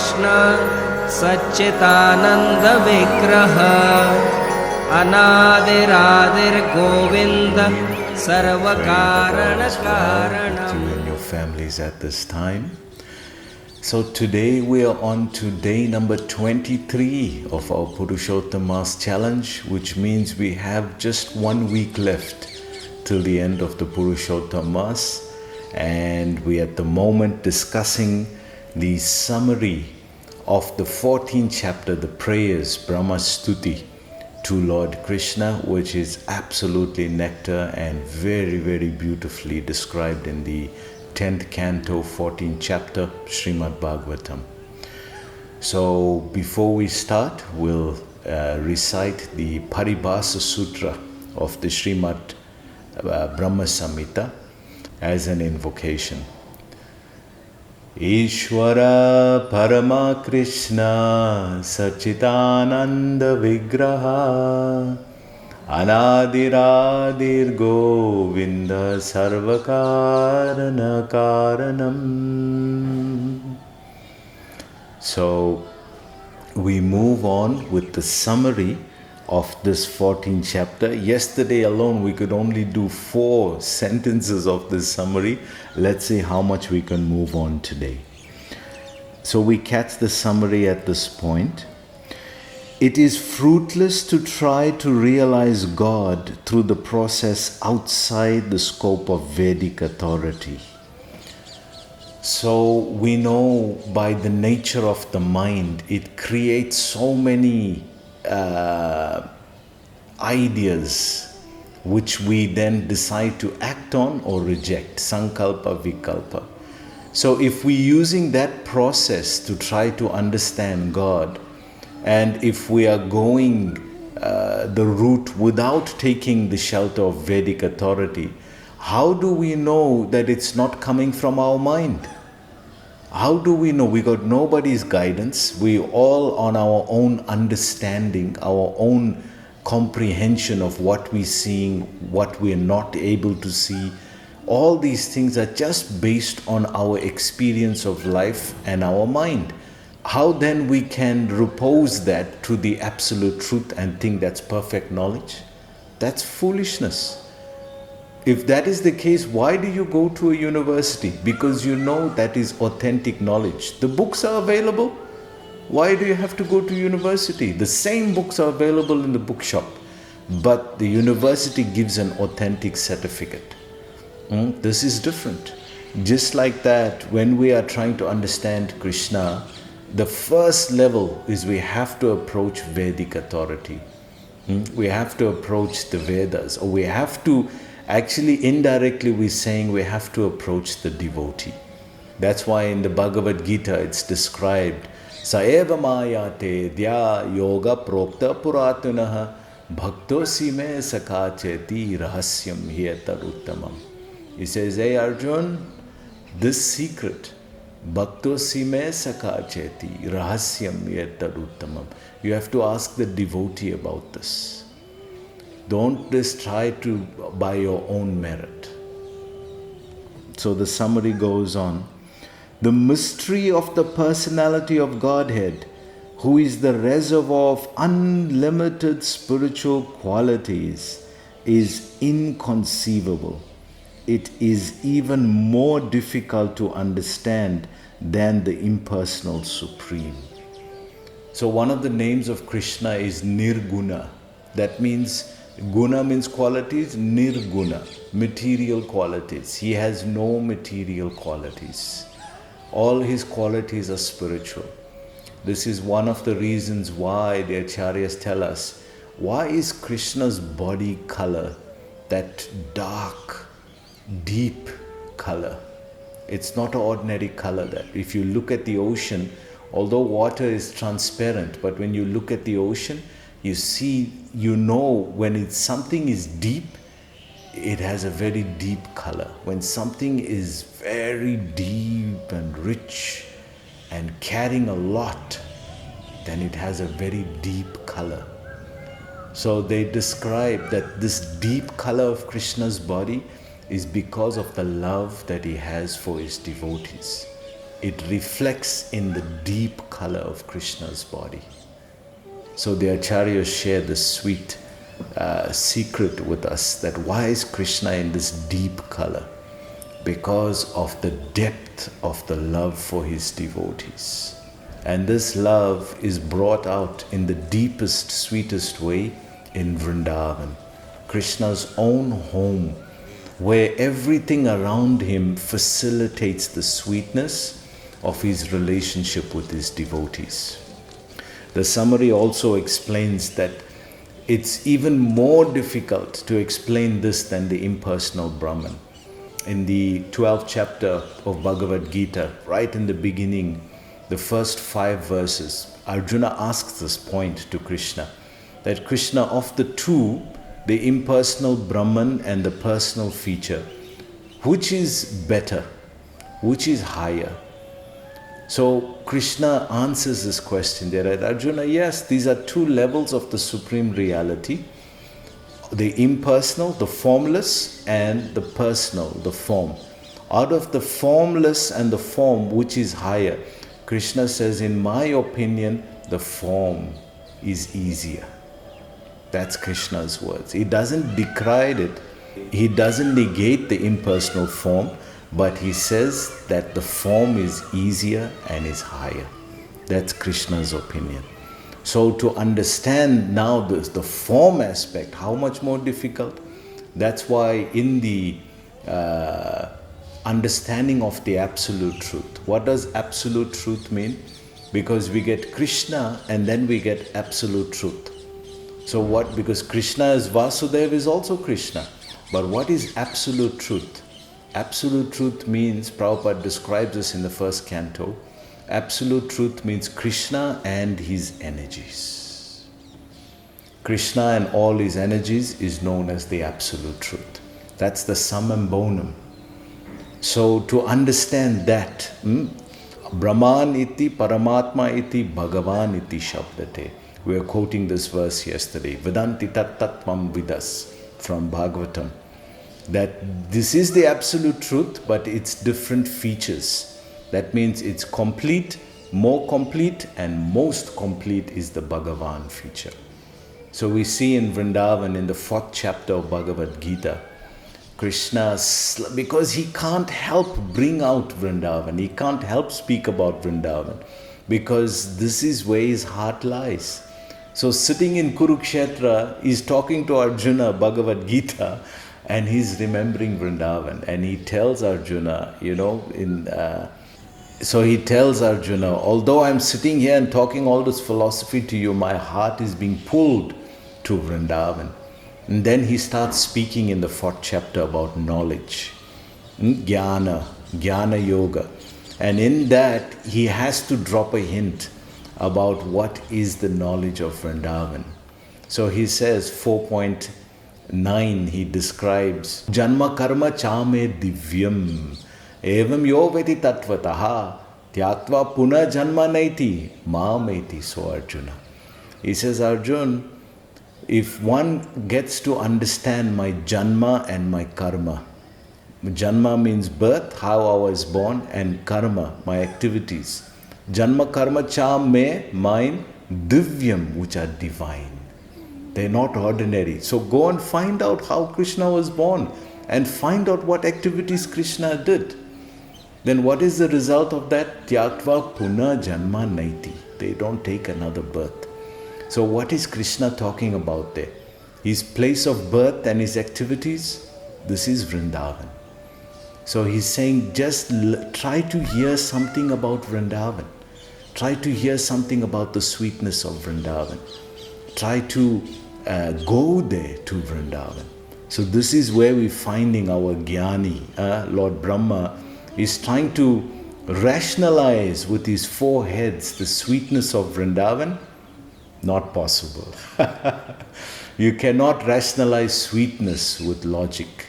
कृष्ण सच्चिदानंद विग्रह अनादिरादिर्गोविंद सर्वकारण कारणम. To you and your families at this time. So today we are on to day number 23 of our Purushottam Mass Challenge, which means we have just 1 week left till the end of the Purushottam Mass, and we at the moment discussing the summary of the 14th chapter, the prayers, Brahma Stuti to Lord Krishna, which is absolutely nectar and very, very beautifully described in the 10th canto, 14th chapter, Srimad Bhagavatam. So before we start, we'll recite the Paribhasa Sutra of the Srimad Brahma Samhita as an invocation. Ishvara Parama Krishna Sachitananda Vigraha Anadiradir Govinda Sarvakarana Karanam. So we move on with the summary of this 14th chapter. Yesterday alone we could only do 4 sentences of this summary. Let's see how much we can move on today. So we catch the summary at this point. It is fruitless to try to realize God through the process outside the scope of Vedic authority. So we know by the nature of the mind, it creates so many ideas which we then decide to act on or reject. Sankalpa, Vikalpa. So if we're using that process to try to understand God, and if we are going the route without taking the shelter of Vedic authority, how do we know that it's not coming from our mind? How do we know? We got nobody's guidance. We all on our own understanding, our own comprehension of what we're seeing, what we're not able to see. All these things are just based on our experience of life and our mind. How then we can repose that to the absolute truth and think that's perfect knowledge? That's foolishness. If that is the case, why do you go to a university? Because you know that is authentic knowledge. The books are available. Why do you have to go to university? The same books are available in the bookshop, but the university gives an authentic certificate. This is different. Just like that, when we are trying to understand Krishna, the first level is we have to approach Vedic authority. We have to approach the Vedas, or we have to, actually indirectly we're saying we have to approach the devotee. That's why in the Bhagavad Gita it's described, Saeva mayate dhya yoga prokta puratunaha bhaktosi me sakacheti rahasyam hiyataruttamam. He says, hey Arjun, this secret, Bhaktosi me sakacheti rahasyam hiyataruttamam. You have to ask the devotee about this. Don't just try to by your own merit. So the summary goes on. The mystery of the personality of Godhead, who is the reservoir of unlimited spiritual qualities, is inconceivable. It is even more difficult to understand than the impersonal Supreme. So one of the names of Krishna is Nirguna. That means Guna means qualities, Nirguna, material qualities. He has no material qualities. All his qualities are spiritual. This is one of the reasons why the Acharyas tell us, why is Krishna's body color that dark, deep color? It's not an ordinary color. That if you look at the ocean, although water is transparent, but when you look at the ocean, you see, you know when something is deep, it has a very deep color. When something is very deep and rich and carrying a lot, then it has a very deep color. So they describe that this deep color of Krishna's body is because of the love that he has for his devotees. it reflects in the deep color of Krishna's body. So the Acharyas share this sweet secret with us, that why is Krishna in this deep color? Because of the depth of the love for his devotees. And this love is brought out in the deepest, sweetest way in Vrindavan, Krishna's own home, where everything around him facilitates the sweetness of his relationship with his devotees. The summary also explains that it's even more difficult to explain this than the impersonal Brahman. In the 12th chapter of Bhagavad Gita, right in the beginning, the first 5 verses, Arjuna asks this point to Krishna, that Krishna, of the two, the impersonal Brahman and the personal feature, which is better? Which is higher? So Krishna answers this question there at Arjuna, yes, these are 2 levels of the Supreme Reality. The impersonal, the formless, and the personal, the form. Out of the formless and the form, which is higher? Krishna says, in my opinion, the form is easier. That's Krishna's words. He doesn't decry it. He doesn't negate the impersonal form, but he says that the form is easier and is higher. That's Krishna's opinion. So to understand now the form aspect, how much more difficult? That's why in the understanding of the absolute truth, what does absolute truth mean? Because we get Krishna and then we get absolute truth. So what? Because Krishna is Vasudeva is also Krishna. But what is absolute truth? Absolute truth means, Prabhupada describes this in the first canto, absolute truth means Krishna and his energies. Krishna and all his energies is known as the absolute truth. That's the summum bonum. So to understand that, Brahman iti Paramatma iti Bhagavan iti Shabdate. We were quoting this verse yesterday. Vedanti tat tatvam vidas from Bhagavatam. That this is the absolute truth, but it's different features. That means it's complete, more complete, and most complete is the Bhagavan feature. So we see in Vrindavan, in the 4th chapter of Bhagavad Gita, Krishna, because he can't help bring out Vrindavan, he can't help speak about Vrindavan, because this is where his heart lies. So sitting in Kurukshetra, he's talking to Arjuna, Bhagavad Gita, and he's remembering Vrindavan. And he tells Arjuna, so he tells Arjuna, although I'm sitting here and talking all this philosophy to you, my heart is being pulled to Vrindavan. And then he starts speaking in the 4th chapter about knowledge, Jnana Yoga. And in that, he has to drop a hint about what is the knowledge of Vrindavan. So he says, 4.9, he describes, Janma karma chame divyam, evam yo veti tatvataha, tyaktva puna janma naiti, mameti. So Arjuna. He says, Arjun, if one gets to understand my janma and my karma, janma means birth, how I was born, and karma, my activities. Janma karma cha me, mine, divyam, which are divine. They're not ordinary. So go and find out how Krishna was born and find out what activities Krishna did. Then what is the result of that? Tyaktva puna janma naiti. They don't take another birth. So what is Krishna talking about there? His place of birth and his activities? This is Vrindavan. So he's saying, just try to hear something about Vrindavan. Try to hear something about the sweetness of Vrindavan. Try to go there to Vrindavan. So this is where we're finding our Jnani. Lord Brahma is trying to rationalize with his 4 heads the sweetness of Vrindavan. Not possible. You cannot rationalize sweetness with logic.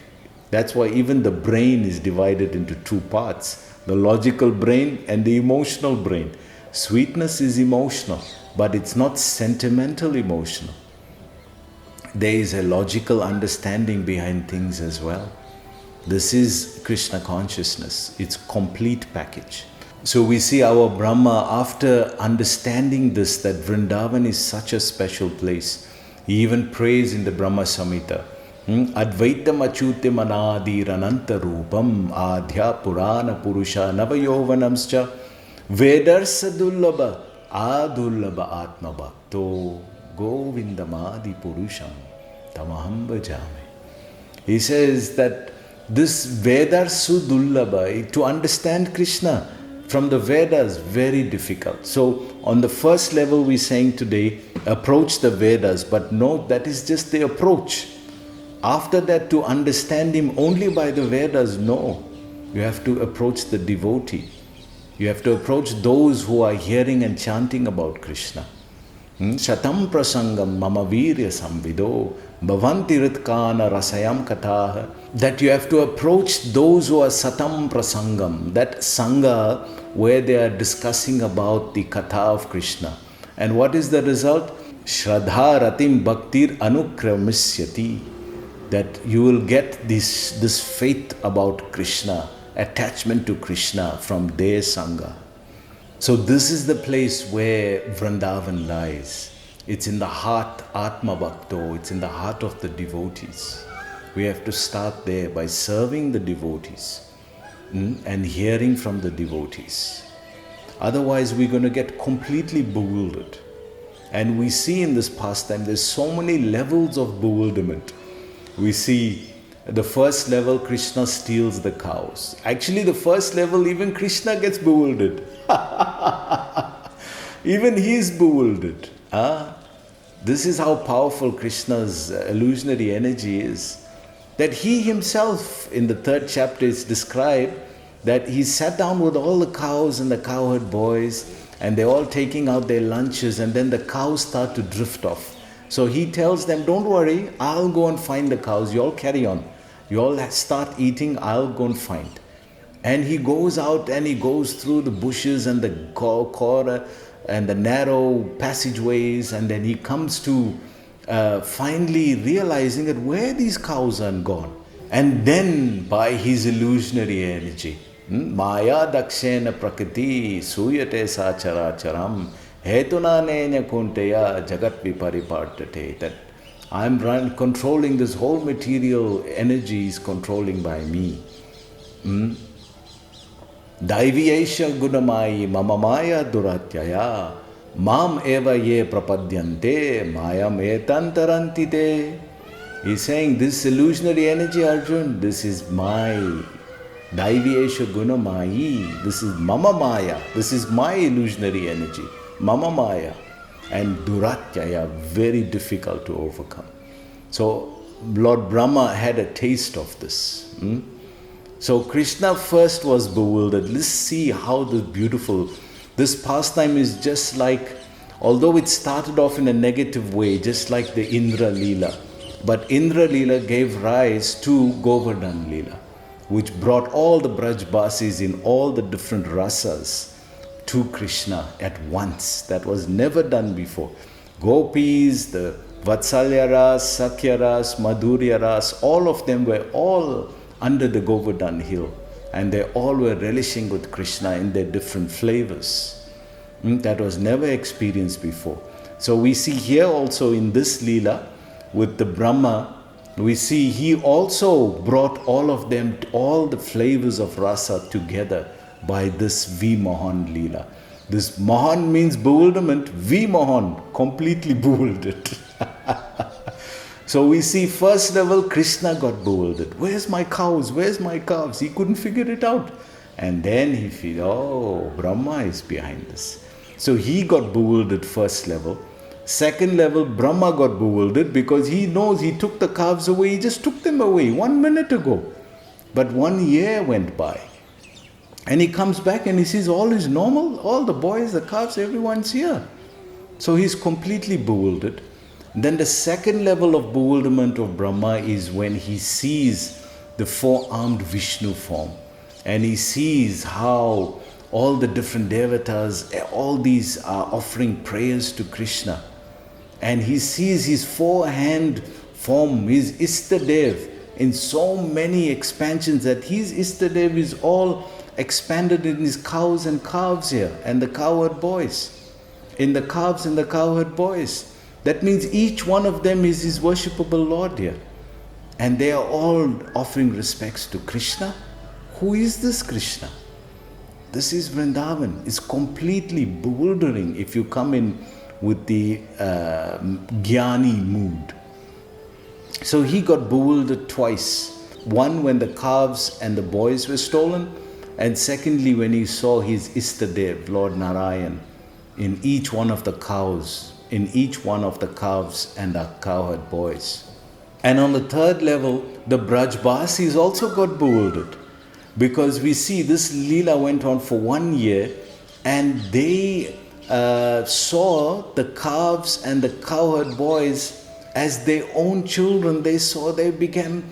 That's why even the brain is divided into 2 parts. The logical brain and the emotional brain. Sweetness is emotional, but it's not sentimental emotional. There is a logical understanding behind things as well. This is Krishna consciousness. It's complete package. So we see our Brahma, after understanding this, that Vrindavan is such a special place, he even prays in the Brahma Samhita, Advaitam Achyutim Anadir Ananta Rupam Adhya Purana Purusha Navayovanamscha Vedarsa Dullabha Adullabha Atma Bhakto Govindamadi Purusham Tamaham Bhajami. He says that this Vedarsu Dullabha, to understand Krishna from the Vedas, very difficult. So on the first level we're saying today, approach the Vedas, but no, that is just the approach. After that, to understand him only by the Vedas, no. You have to approach the devotee. You have to approach those who are hearing and chanting about Krishna. Shatam prasangam mama virya samvido bhavanti ritkana rasayam kataha. That you have to approach those who are satam prasangam, that sangha where they are discussing about the katha of Krishna. And what is the result? Shraddha ratim bhaktir anukramisyati. That you will get this faith about Krishna, attachment to Krishna from their sangha. So this is the place where Vrindavan lies. It's in the heart, Atma Bhakto, it's in the heart of the devotees. We have to start there by serving the devotees and hearing from the devotees. Otherwise we're going to get completely bewildered. And we see in this pastime there's so many levels of bewilderment. We see the first level, Krishna steals the cows. Actually, the first level, even Krishna gets bewildered. Even he is bewildered. This is how powerful Krishna's illusionary energy is. That he himself, in the 3rd chapter, is described that he sat down with all the cows and the cowherd boys, and they're all taking out their lunches, and then the cows start to drift off. So he tells them, don't worry, I'll go and find the cows. You all carry on. You all start eating, I'll go and find. And he goes out and he goes through the bushes and the kora and the narrow passageways, and then he comes to finally realizing that where these cows are gone. And then by his illusionary energy, Maya dakshena prakriti suyate sacharacharam hetunanenya kunteya jagat viparipartate. That I'm controlling this whole material energy is controlling by me. Daiviyesha gunamayi mama maya duratyaya mam eva ye prapadyante mayam etantarantite. He's saying this illusionary energy, Arjun, this is my Daiviyesha gunamayi, this is mama maya, this is my illusionary energy, mama maya. And duratyaya, very difficult to overcome. So Lord Brahma had a taste of this. So Krishna first was bewildered. Let's see how this pastime is just like, although it started off in a negative way, just like the Indra Leela. But Indra Leela gave rise to Govardhan Leela, which brought all the Brajbasis in all the different rasas to Krishna at once. That was never done before. Gopis, the Vatsalya Ras, Sakya Ras, Madhurya Ras, all of them were all under the Govardhan hill, and they all were relishing with Krishna in their different flavors. That was never experienced before. So we see here also in this Leela with the Brahma, we see he also brought all of them, all the flavors of rasa together by this V-Mohan Leela. This Mohan means bewilderment, V-Mohan, completely bewildered. So we see first level, Krishna got bewildered. Where's my cows? Where's my calves? He couldn't figure it out. And then he feels, oh, Brahma is behind this. So he got bewildered first level. Second level, Brahma got bewildered because he knows he took the calves away. He just took them away 1 minute ago. But 1 year went by. And he comes back and he sees all is normal. All the boys, the calves, everyone's here. So he's completely bewildered. Then the second level of bewilderment of Brahma is when he sees the four-armed Vishnu form. And he sees how all the different devatas, all these are offering prayers to Krishna. And he sees his four-hand form, his Istadev, in so many expansions that his Istadev is all expanded in his cows and calves here and the cowherd boys. In the calves and the cowherd boys. That means each one of them is his worshipable Lord here. And they are all offering respects to Krishna. Who is this Krishna? This is Vrindavan. It's completely bewildering if you come in with the Jnani mood. So he got bewildered twice. One, when the calves and the boys were stolen, and secondly, when he saw his Istadev, Lord Narayan, in each one of the cows, in each one of the calves and the cowherd boys. And on the third level, the Brajbasis also got bewildered, because we see this Leela went on for 1 year, and they saw the calves and the cowherd boys as their own children. They became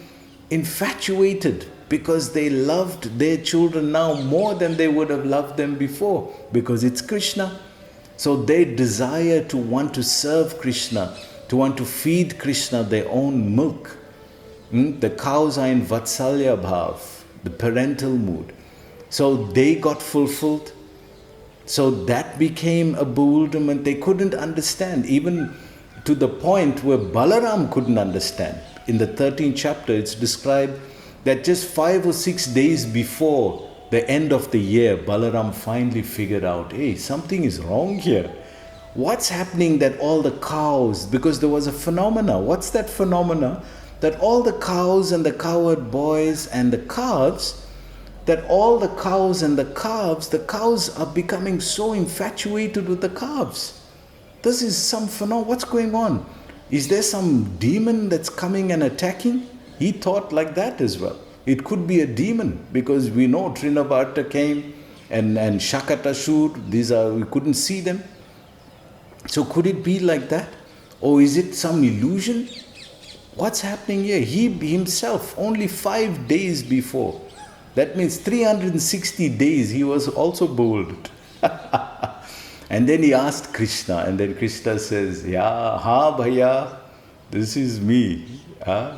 infatuated, because they loved their children now more than they would have loved them before, because it's Krishna. So they desire to want to serve Krishna, to want to feed Krishna their own milk. The cows are in Vatsalya Bhav, the parental mood. So they got fulfilled. So that became a bewilderment. They couldn't understand, even to the point where Balaram couldn't understand. In the 13th chapter, it's described that just 5 or 6 days before the end of the year, Balaram finally figured out, hey, something is wrong here. What's happening that all the cows, because there was a phenomena. What's that phenomena? That all the cows and the cowherd boys and the calves, that all the cows and the cows are becoming so infatuated with the calves. This is some phenomenon. What's going on? Is there some demon that's coming and attacking? He thought like that as well. It could be a demon, because we know Trinavarta came and Shakatashur, we couldn't see them. So could it be like that? Or is it some illusion? What's happening here? He himself, only 5 days before, that means 360 days, he was also bewildered. And then he asked Krishna, and then Krishna says, yeah, ha bhaiya, this is me.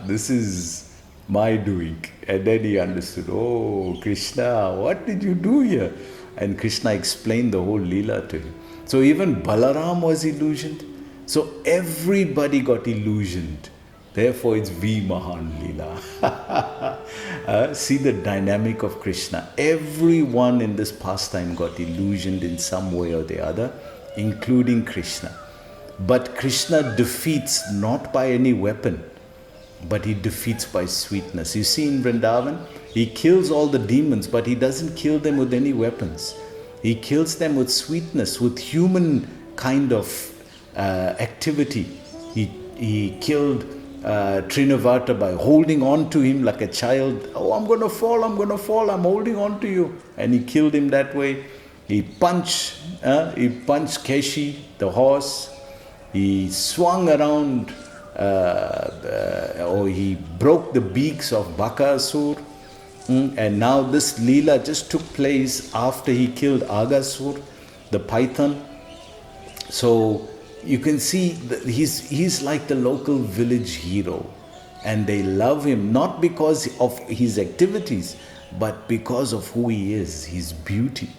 This is my doing. And then he understood, oh Krishna, what did you do here? And Krishna explained the whole Leela to him. So even Balaram was illusioned. So everybody got illusioned. Therefore it's V Mahan Leela. See the dynamic of Krishna. Everyone in this pastime got illusioned in some way or the other, including Krishna. But Krishna defeats not by any weapon, but he defeats by sweetness. You see in Vrindavan, he kills all the demons, but he doesn't kill them with any weapons. He kills them with sweetness, with human kind of activity. He killed Trinavarta by holding on to him like a child. Oh, I'm going to fall, I'm holding on to you. And he killed him that way. He punched Keshi, the horse. He swung around, he broke the beaks of Bakasur. And now this Leela just took place after he killed Agasur, the python. So you can see that he's like the local village hero. And they love him not because of his activities, but because of who he is, his beauty.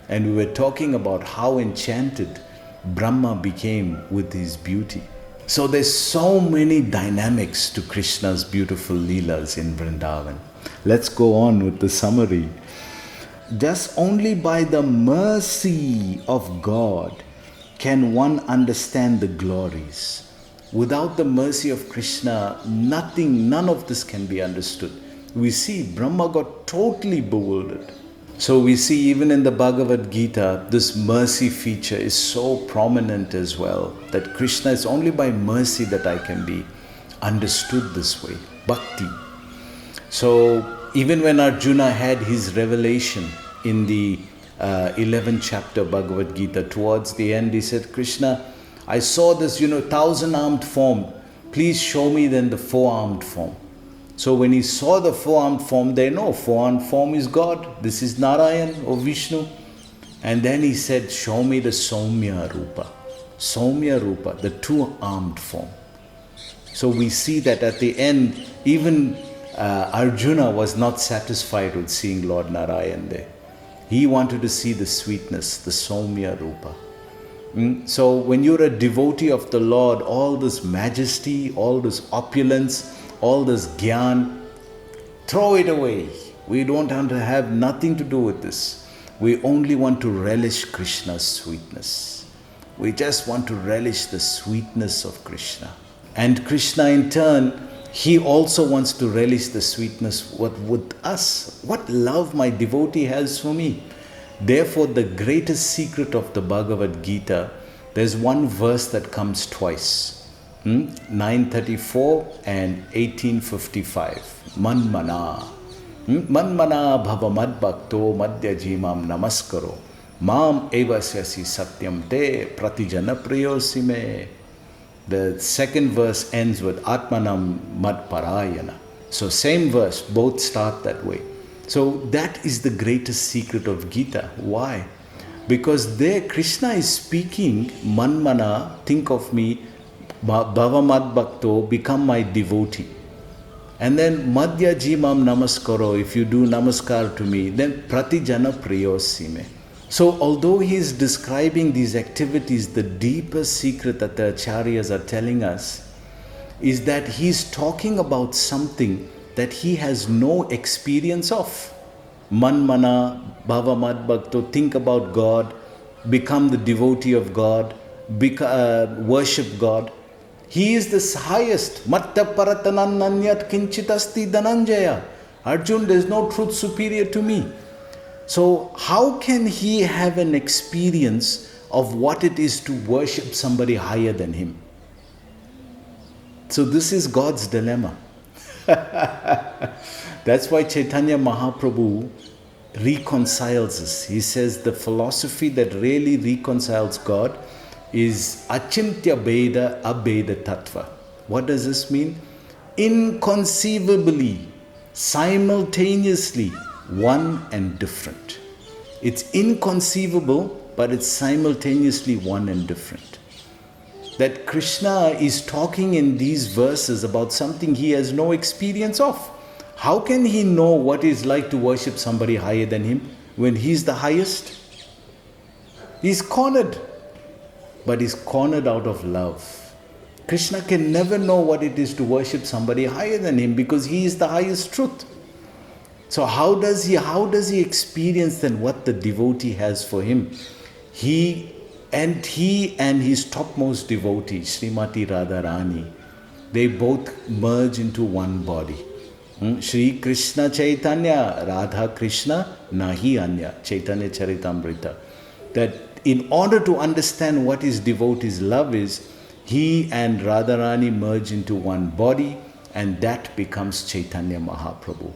And we were talking about how enchanted Brahma became with his beauty. So there's so many dynamics to Krishna's beautiful Leelas in Vrindavan. Let's go on with the summary. Just only by the mercy of God can one understand the glories. Without the mercy of Krishna, none of this can be understood. We see Brahma got totally bewildered. So we see even in the Bhagavad Gita, this mercy feature is so prominent as well, that Krishna is only by mercy that I can be understood this way. Bhakti. So even when Arjuna had his revelation in the 11th chapter Bhagavad Gita, towards the end he said, Krishna, I saw this 1,000-armed form. Please show me then the 4-armed form. So when he saw the 4-armed form, they know 4-armed form is God. This is Narayan or Vishnu. And then he said, show me the Soumya Rupa. Soumya Rupa, the 2-armed form. So we see that at the end, even Arjuna was not satisfied with seeing Lord Narayan there. He wanted to see the sweetness, the Soumya Rupa. So when you're a devotee of the Lord, all this majesty, all this opulence, all this gyan, throw it away. We don't want to have nothing to do with this. We only want to relish Krishna's sweetness. We just want to relish the sweetness of Krishna. And Krishna in turn, he also wants to relish the sweetness with us. What love my devotee has for me. Therefore, the greatest secret of the Bhagavad Gita, there's one verse that comes twice. 934 and 1855. Manmana. Manmana bhava madbhakto madhya jimam namaskaro. Mam evasyasi satyam te pratijana priyosime. The second verse ends with Atmanam Madparayana. So same verse, both start that way. So that is the greatest secret of Gita. Why? Because there Krishna is speaking, Manmana, think of me, Bhava Madbhakto, become my devotee. And then Madhya Jimam Namaskaro, if you do Namaskar to me, then Pratijana Priyosime. So although he is describing these activities, the deeper secret that the Acharyas are telling us is that he is talking about something that he has no experience of. Manmana, Bhava Madbhakto, think about God, become the devotee of God, worship God. He is the highest. Matta Paratanannanyat Kinchitasti Dhananjaya. Arjun, there is no truth superior to me. So how can he have an experience of what it is to worship somebody higher than him? So this is God's dilemma. That's why Chaitanya Mahaprabhu reconciles us. He says the philosophy that really reconciles God is Achintya Beda Abeda Tattva. What does this mean? Inconceivably, simultaneously, one and different. It's inconceivable, but it's simultaneously one and different. That Krishna is talking in these verses about something he has no experience of. How can he know what it's like to worship somebody higher than him when he's the highest? He's cornered, but he's cornered out of love. Krishna can never know what it is to worship somebody higher than him because he is the highest truth. So how does he experience then what the devotee has for him? He and his topmost devotee, Srimati Radharani, they both merge into one body. Shri Krishna Chaitanya, Radha Krishna, Nahi Anya, Chaitanya Charitamrita. That in order to understand what his devotee's love is, he and Radharani merge into one body, and that becomes Chaitanya Mahaprabhu.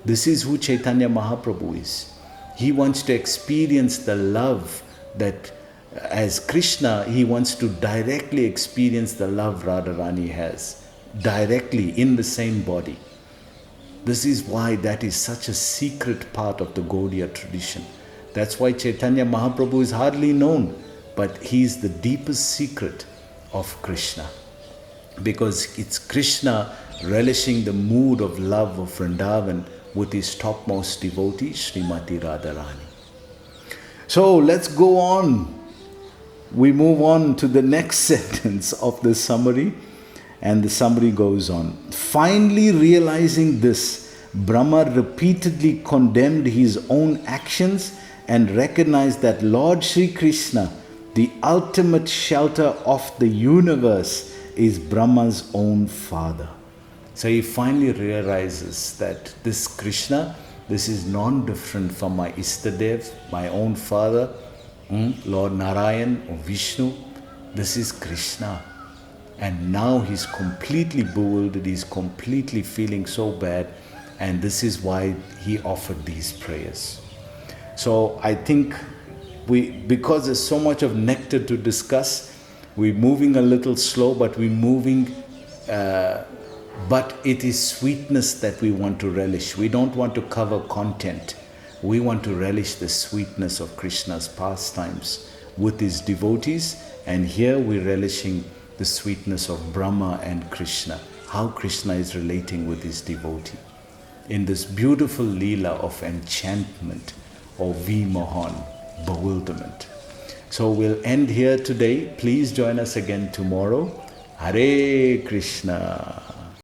This is who Chaitanya Mahaprabhu is. He wants to experience the love that as Krishna, he wants to directly experience the love Radharani has, directly in the same body. This is why that is such a secret part of the Gaudiya tradition. That's why Chaitanya Mahaprabhu is hardly known, but he is the deepest secret of Krishna. Because it's Krishna relishing the mood of love of Vrindavan with his topmost devotee, Srimati Radharani. So let's go on. We move on to the next sentence of the summary, and the summary goes on. Finally realizing this, Brahma repeatedly condemned his own actions and recognized that Lord Sri Krishna, the ultimate shelter of the universe, is Brahma's own father. So he finally realizes that this Krishna, this is non-different from my Istadev, my own father, Lord Narayan or Vishnu. This is Krishna. And now he's completely bewildered, he's completely feeling so bad, and this is why he offered these prayers. So I think because there's so much of nectar to discuss, we're moving a little slow, but we're moving, but it is sweetness that we want to relish. We don't want to cover content. We want to relish the sweetness of Krishna's pastimes with his devotees, and here we're relishing the sweetness of Brahma and Krishna, how Krishna is relating with his devotee in this beautiful leela of enchantment or vimohan, bewilderment. So we'll end here today. Please join us again tomorrow. Hare Krishna.